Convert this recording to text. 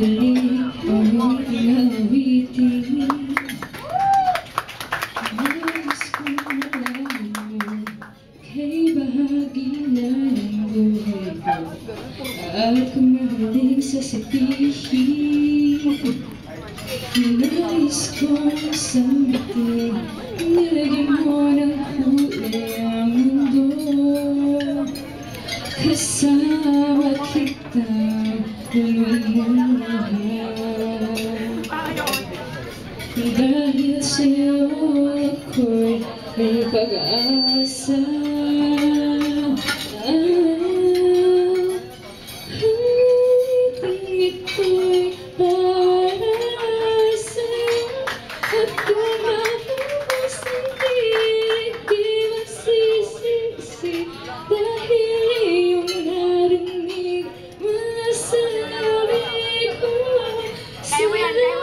ang inawitin. Nais kong malaman mo, kay bahagi na ng buhay ko, at kung mahilig sa sabihin. Nais kong sambitin, nilagyan mo ng kulay ang mundo. Kasama kita, lumamahal. Dahil sa'yo ako'y may pag-asa. Ang ito'y para sa'yo, at kung mapapos hindi magsisisi, dahil iyong narinig mga sabi ko sa'yo.